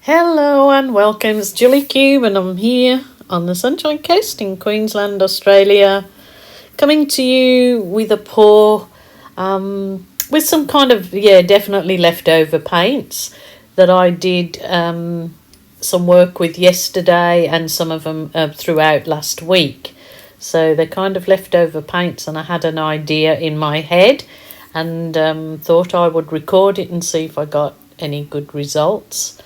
Hello and welcome, it's Julie Cube and I'm here on the Sunshine Coast in Queensland, Australia, coming to you with a pour with some kind of, definitely leftover paints that I did some work with yesterday and some of them throughout last week. So they're kind of leftover paints and I had an idea in my head and thought I would record it and see if I got any good results.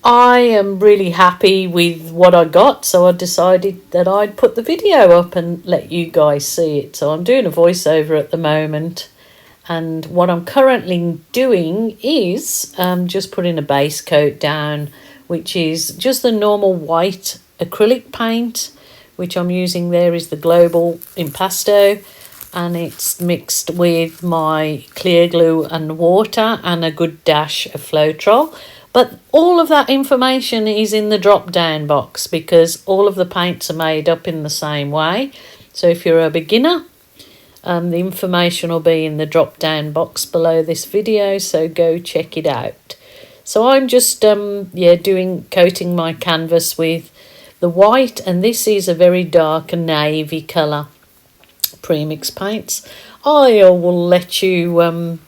I am really happy with what I got, so I decided that I'd put the video up and let you guys see it. So I'm doing a voiceover at the moment, and what I'm currently doing is just putting a base coat down, which is just the normal white acrylic paint, which I'm using there is the Global Impasto, and it's mixed with my clear glue and water and a good dash of Floetrol. But all of that information is in the drop down box because all of the paints are made up in the same way. So if you're a beginner, the information will be in the drop down box below this video, so go check it out. So I'm just coating my canvas with the white, and this is a very dark navy colour premix paints. I will let you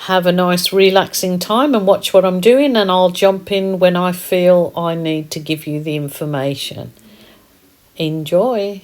have a nice relaxing time and watch what I'm doing, and I'll jump in when I feel I need to give you the information. Enjoy.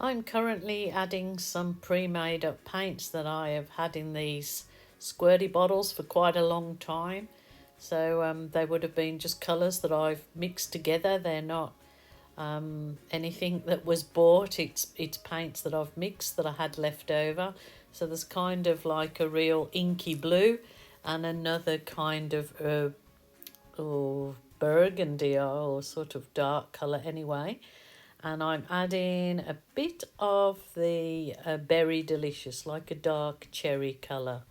I'm currently adding some pre-made up paints that I have had in these squirty bottles for quite a long time. So they would have been just colours that I've mixed together. They're not anything that was bought. It's paints that I've mixed that I had left over. So there's kind of like a real inky blue and another kind of burgundy or sort of dark colour anyway. And I'm adding a bit of the Berry Delicious, like a dark cherry colour,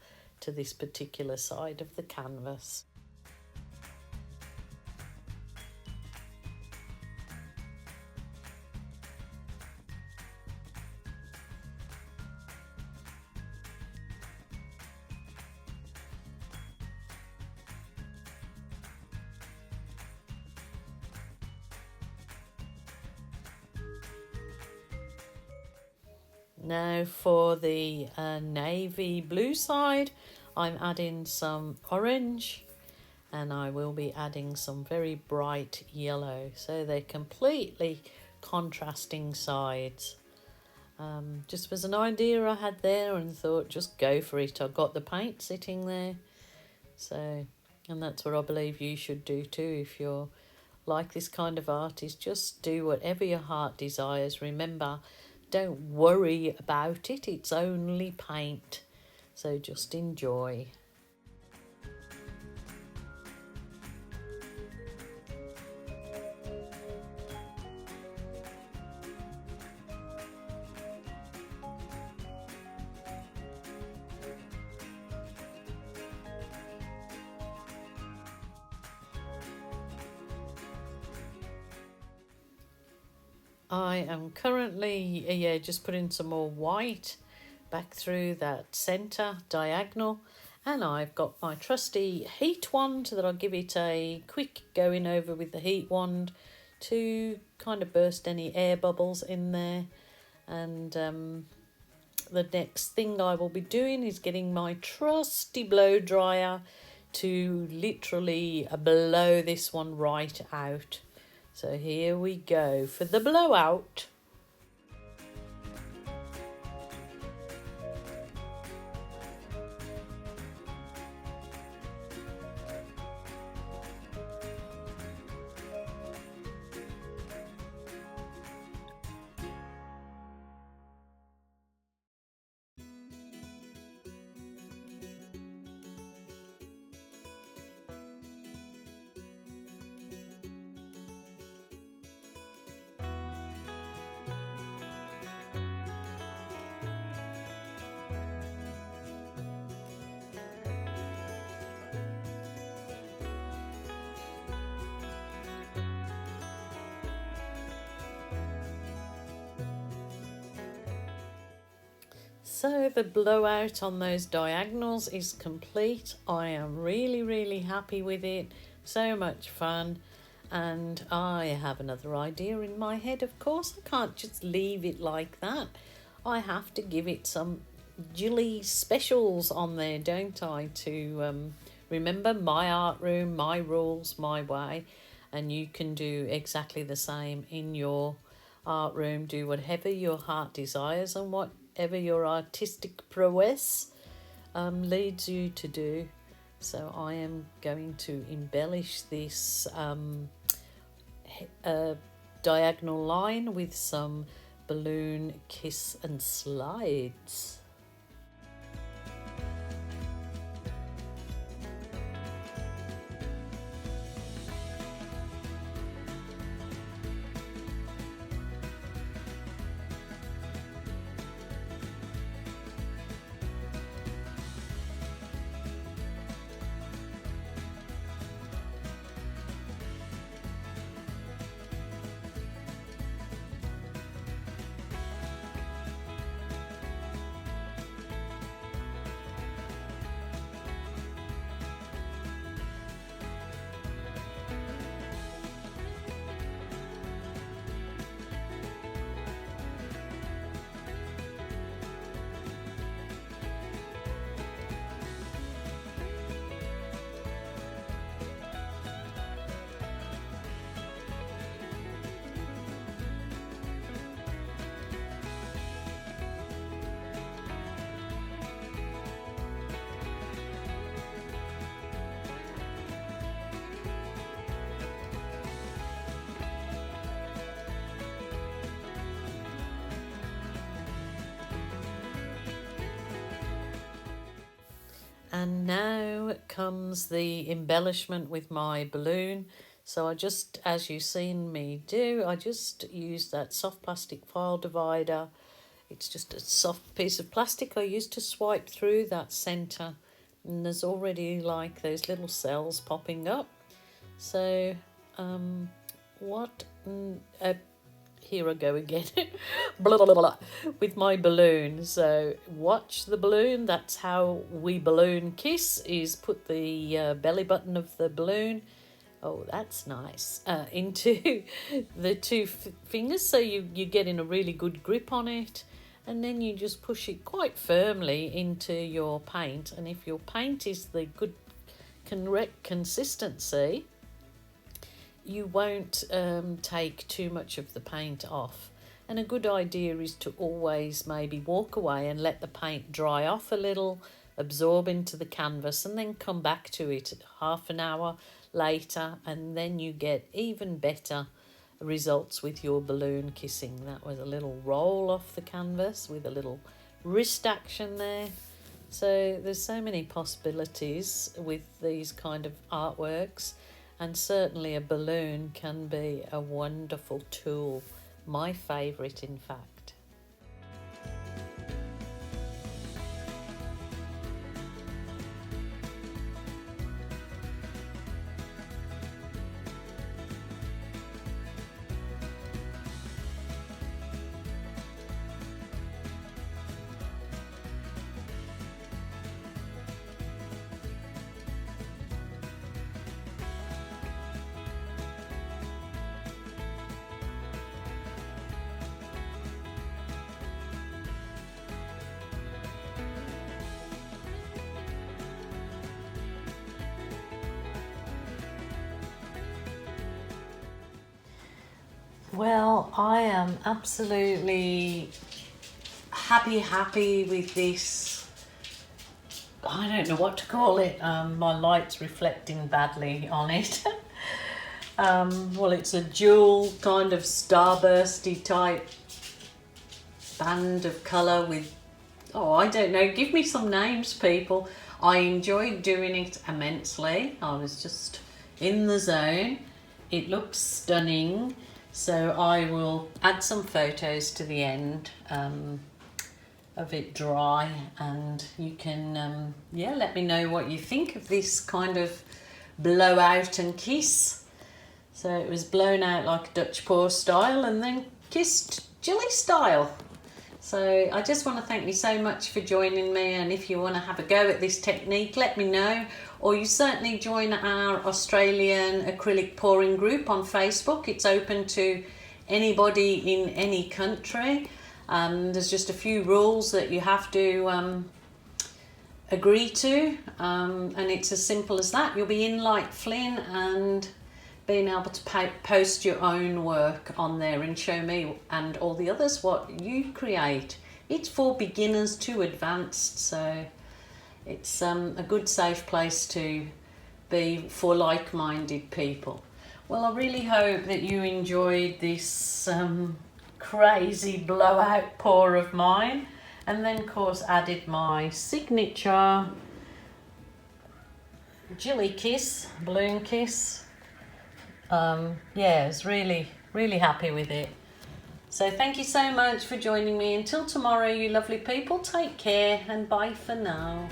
to this particular side of the canvas. Now for the navy blue side, I'm adding some orange, and I will be adding some very bright yellow. So they're completely contrasting sides. Just was an idea I had there and thought just go for it. I've got the paint sitting there. So, and that's what I believe you should do too if you're like this kind of artist. Just do whatever your heart desires. Remember, don't worry about it, it's only paint, so just enjoy. I am currently just putting some more white back through that centre diagonal, and I've got my trusty heat wand that I'll give it a quick going over with the heat wand to kind of burst any air bubbles in there. And the next thing I will be doing is getting my trusty blow dryer to literally blow this one right out. So here we go for the blowout. So the blowout on those diagonals is complete. I am really happy with it. So much fun. And I have another idea in my head, of course. I can't just leave it like that. I have to give it some Jilly specials on there, don't I? To remember, my art room, my rules, my way. And you can do exactly the same in your art room. Do whatever your heart desires and whatever your artistic prowess leads you to do. So I am going to embellish this diagonal line with some balloon kiss and slides. And now comes the embellishment with my balloon. So I just, as you've seen me do, I just use that soft plastic file divider. It's just a soft piece of plastic I use to swipe through that centre. And there's already like those little cells popping up. So here I go again. Blah, blah, blah, blah, with my balloon. So watch the balloon. That's how we balloon kiss, is put the belly button of the balloon, oh that's nice, into the two fingers, so you're getting a really good grip on it, and then you just push it quite firmly into your paint. And if your paint is the good correct consistency, you won't take too much of the paint off. And a good idea is to always maybe walk away and let the paint dry off a little, absorb into the canvas, and then come back to it half an hour later, and then you get even better results with your balloon kissing. That was a little roll off the canvas with a little wrist action there. So there's so many possibilities with these kind of artworks. And certainly a balloon can be a wonderful tool. My favourite, in fact. Well, I am absolutely happy with this. I don't know what to call it. My light's reflecting badly on it. Well, it's a dual kind of starbursty type band of colour with, oh, I don't know, give me some names, people. I enjoyed doing it immensely. I was just in the zone. It looks stunning. So I will add some photos to the end of it dry, and you can let me know what you think of this kind of blowout and kiss. So it was blown out like Dutch pour style and then kissed Jilly style. So I just want to thank you so much for joining me, and if you want to have a go at this technique, let me know, or you certainly join our Australian acrylic pouring group on Facebook. It's open to anybody in any country. There's just a few rules that you have to agree to, and it's as simple as that. You'll be in like Flynn and being able to post your own work on there and show me and all the others what you create. It's for beginners to advanced, so it's a good safe place to be for like-minded people. Well, I really hope that you enjoyed this crazy blowout pour of mine, and then of course added my signature Jilly Kiss, Balloon Kiss. Yeah, I was really happy with it. So thank you so much for joining me. Until tomorrow, you lovely people, take care and bye for now.